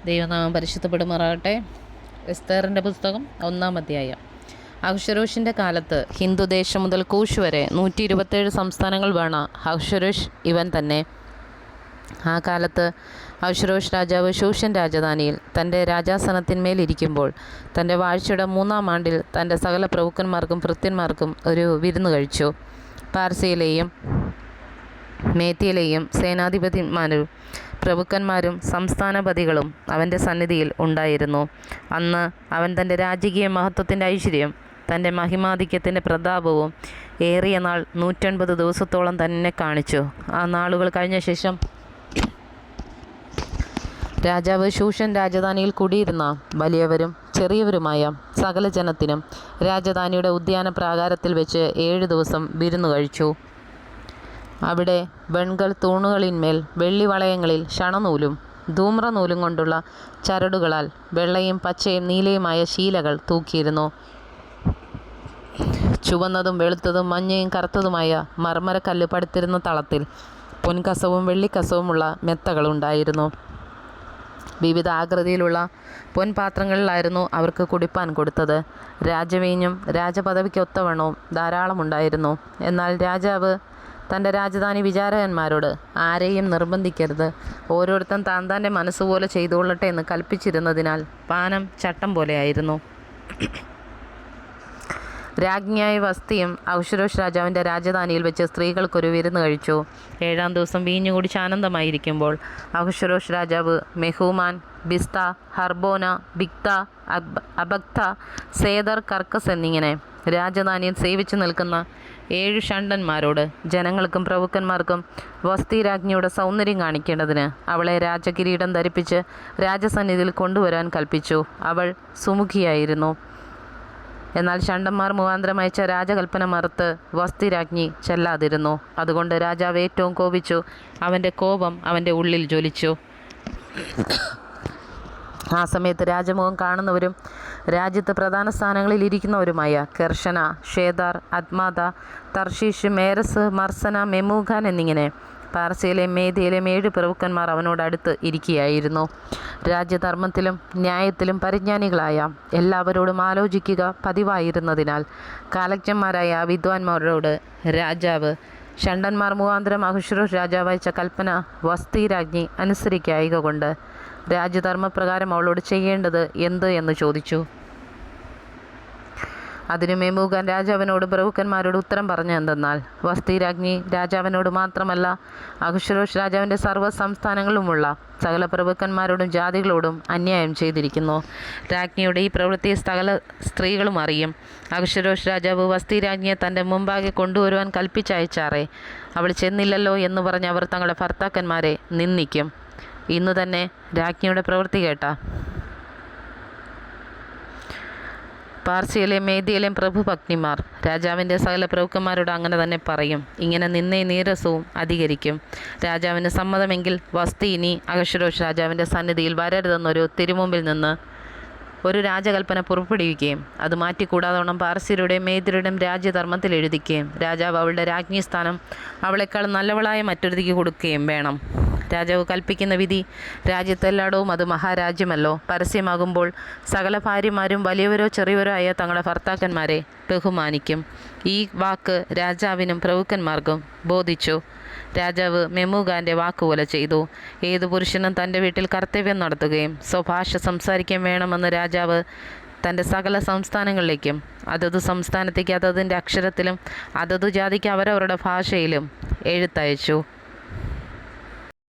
ദൈവനാമം പരിശുദ്ധപ്പെടുമാറാകട്ടെ. എസ്തേറിൻ്റെ പുസ്തകം 1-ാം അധ്യായം. അഹശ്വേരോഷിൻ്റെ കാലത്ത് ഹിന്ദുദേശം മുതൽ കൂശ് വരെ 127 സംസ്ഥാനങ്ങൾ വേണ അഹശ്വേരോഷ് ഇവൻ തന്നെ. ആ കാലത്ത് അഹശ്വേരോഷ് രാജാവ് ശൂഷൻ രാജധാനിയിൽ തൻ്റെ രാജാസനത്തിന്മേലിരിക്കുമ്പോൾ തൻ്റെ വാഴ്ചയുടെ 3-ാം ആണ്ടിൽ തൻ്റെ സകല പ്രഭുക്കന്മാർക്കും ഭൃത്യന്മാർക്കും ഒരു വിരുന്ന് കഴിച്ചു. പാർസിയിലെയും മേത്യയിലെയും സേനാധിപതിമാരും പ്രഭുക്കന്മാരും സംസ്ഥാനപതികളും അവൻ്റെ സന്നിധിയിൽ ഉണ്ടായിരുന്നു. അന്ന് അവൻ തൻ്റെ രാജകീയ മഹത്വത്തിൻ്റെ ഐശ്വര്യം, തൻ്റെ മഹിമാധിക്യത്തിൻ്റെ പ്രതാപവും ഏറിയ നാൾ 180 ദിവസത്തോളം തന്നെ കാണിച്ചു. ആ നാളുകൾ കഴിഞ്ഞ ശേഷം രാജാവ് ശൂഷൻ രാജധാനിയിൽ കുടിയിരുന്ന വലിയവരും ചെറിയവരുമായ സകല ജനത്തിനും രാജധാനിയുടെ ഉദ്യാന പ്രാകാരത്തിൽ വെച്ച് 7 ദിവസം വിരുന്നു കഴിച്ചു. അവിടെ വെൺകൽ തൂണുകളിന്മേൽ വെള്ളിവളയങ്ങളിൽ ശണനൂലും ധൂമ്രനൂലും കൊണ്ടുള്ള ചരടുകളാൽ വെള്ളയും പച്ചയും നീലയുമായ ശീലകൾ തൂക്കിയിരുന്നു. ചുവന്നതും വെളുത്തതും മഞ്ഞയും കറുത്തതുമായ മർമ്മരക്കല്ല് പടുത്തിരുന്ന തളത്തിൽ പൊൻകസവും വെള്ളിക്കസവുമുള്ള മെത്തകളുണ്ടായിരുന്നു. വിവിധ ആകൃതിയിലുള്ള പൊൻപാത്രങ്ങളിലായിരുന്നു അവർക്ക് കുടിപ്പാൻ കൊടുത്തത്. രാജവീഞ്ഞും രാജപദവിക്കൊത്തവണ്ണവും ധാരാളമുണ്ടായിരുന്നു. എന്നാൽ രാജാവ് തൻ്റെ രാജധാനി വിചാരകന്മാരോട് ആരെയും നിർബന്ധിക്കരുത്, ഓരോരുത്തൻ താൻ്റെ മനസ്സുപോലെ ചെയ്തുകൊള്ളട്ടെ എന്ന് കൽപ്പിച്ചിരുന്നതിനാൽ പാനം ചട്ടം പോലെയായിരുന്നു. രാജ്ഞിയായ വസ്തിയും അഹശ്വേരോഷ് രാജാവിൻ്റെ രാജധാനിയിൽ വെച്ച് സ്ത്രീകൾക്കൊരു വിരുന്ന് കഴിച്ചു. 7-ാം ദിവസം വീഞ്ഞു കുടിച്ച് ആനന്ദമായിരിക്കുമ്പോൾ അഹശ്വേരോഷ് രാജാവ് മെഹൂമാൻ, ബിസ്ത, ഹർബോന, ബിഗ്ത, അബഗ്ത, സേദർ, കർക്കസ് എന്നിങ്ങനെ രാജധാനിയിൽ സേവിച്ചു നിൽക്കുന്ന 7 ഷണ്ഡന്മാരോട് ജനങ്ങൾക്കും പ്രഭുക്കന്മാർക്കും വസ്തി രാജ്ഞിയുടെ സൗന്ദര്യം കാണിക്കേണ്ടതിന് അവളെ രാജകിരീടം ധരിപ്പിച്ച് രാജസന്നിധിയിൽ കൊണ്ടുവരാൻ കൽപ്പിച്ചു. അവൾ സുമുഖിയായിരുന്നു. എന്നാൽ ഷണ്ഡന്മാർ മുഖാന്തരം അയച്ച രാജകൽപ്പന മറുത്ത് വസ്തി രാജ്ഞി ചെല്ലാതിരുന്നു. അതുകൊണ്ട് രാജാവ് ഏറ്റവും കോപിച്ചു. അവൻ്റെ കോപം അവൻ്റെ ഉള്ളിൽ ജ്വലിച്ചു. ആ സമയത്ത് രാജമുഖം കാണുന്നവരും രാജ്യത്ത് പ്രധാന സ്ഥാനങ്ങളിൽ ഇരിക്കുന്നവരുമായ കെർഷന, ഷേദാർ, അദ്മാത, തർഷീഷ്, മേരസ്, മർസന, മെമൂഖാൻ എന്നിങ്ങനെ പാർസിയിലെയും മേദ്യയിലെയും 7 പ്രഭുക്കന്മാർ അവനോട് അടുത്ത് ഇരിക്കുകയായിരുന്നു. രാജ്യധർമ്മത്തിലും ന്യായത്തിലും പരിജ്ഞാനികളായ എല്ലാവരോടും ആലോചിക്കുക പതിവായിരുന്നതിനാൽ കാലജ്ഞന്മാരായ വിദ്വാൻമാരോട് രാജാവ് ഷണ്ഡന്മാർ മുഖാന്തരം അഹശ്വേരോഷ് രാജാവ് അയച്ച കൽപ്പന വസ്തി രാജ്ഞി അനുസരിക്കായക കൊണ്ട് രാജ്യധർമ്മപ്രകാരം അവളോട് ചെയ്യേണ്ടത് എന്ത് എന്ന് ചോദിച്ചു. അതിനു മെമൂഖാൻ രാജാവിനോട് പ്രഭുക്കന്മാരോട് ഉത്തരം പറഞ്ഞു എന്തെന്നാൽ, വസ്തി രാജ്ഞി രാജാവിനോട് മാത്രമല്ല അഹശ്വേരോഷ് രാജാവിൻ്റെ സർവ്വ സംസ്ഥാനങ്ങളിലുമുള്ള സകല പ്രഭുക്കന്മാരോടും ജാതികളോടും അന്യായം ചെയ്തിരിക്കുന്നു. രാജ്ഞിയുടെ ഈ പ്രവൃത്തി സകല സ്ത്രീകളും അറിയും. അഹശ്വേരോഷ് രാജാവ് വസ്തി രാജ്ഞിയെ തൻ്റെ മുമ്പാകെ കൊണ്ടുവരുവാൻ കൽപ്പിച്ചയച്ചാറേ അവൾ ചെന്നില്ലല്ലോ എന്ന് പറഞ്ഞ് അവർ തങ്ങളുടെ ഭർത്താക്കന്മാരെ നിന്ദിക്കും. ഇന്നു തന്നെ രാജ്ഞിയുടെ പ്രവൃത്തി കേട്ട പാർസിയിലെയും മേദ്യയിലെയും പ്രഭുഭഗ്നിമാർ രാജാവിൻ്റെ സകല പ്രഭുക്കന്മാരോട് അങ്ങനെ തന്നെ പറയും. ഇങ്ങനെ നിന്നയും നീരസവും അധികരിക്കും. രാജാവിന് സമ്മതമെങ്കിൽ വസ്തി ഇനി അഹശ്വേരോഷ് രാജാവിൻ്റെ സന്നിധിയിൽ വരരുതെന്നൊരു തിരുമുമ്പിൽ നിന്ന് ഒരു രാജകൽപ്പന പുറപ്പെടുവിക്കുകയും അത് മാറ്റിക്കൂടാതോണം പാർസിയുടെയും മേദ്യരുടെയും രാജ്യധർമ്മത്തിൽ എഴുതിക്കുകയും രാജാവ് അവളുടെ രാജ്ഞി സ്ഥാനം അവളെക്കാൾ നല്ലവളായ മറ്റൊരുതിക്ക് കൊടുക്കുകയും വേണം. രാജാവ് കൽപ്പിക്കുന്ന വിധി രാജ്യത്തെല്ലായിടവും അത് മഹാരാജ്യമല്ലോ. പരസ്യമാകുമ്പോൾ സകല ഭാര്യമാരും വലിയവരോ ചെറിയവരോ ആയ തങ്ങളുടെ ഭർത്താക്കന്മാരെ ബഹുമാനിക്കും. ഈ വാക്ക് രാജാവിനും പ്രഭുക്കന്മാർക്കും ബോധിച്ചു. രാജാവ് മെമൂഖാൻ്റെ വാക്കുപോലെ ചെയ്തു. ഏതു പുരുഷനും തൻ്റെ വീട്ടിൽ കർത്തവ്യം നടത്തുകയും സ്വഭാഷ സംസാരിക്കുകയും വേണമെന്ന് രാജാവ് തൻ്റെ സകല സംസ്ഥാനങ്ങളിലേക്കും അതത് സംസ്ഥാനത്തേക്ക് അതതിൻ്റെ അക്ഷരത്തിലും അതതു ജാതിക്ക് അവരവരുടെ ഭാഷയിലും എഴുത്തയച്ചു.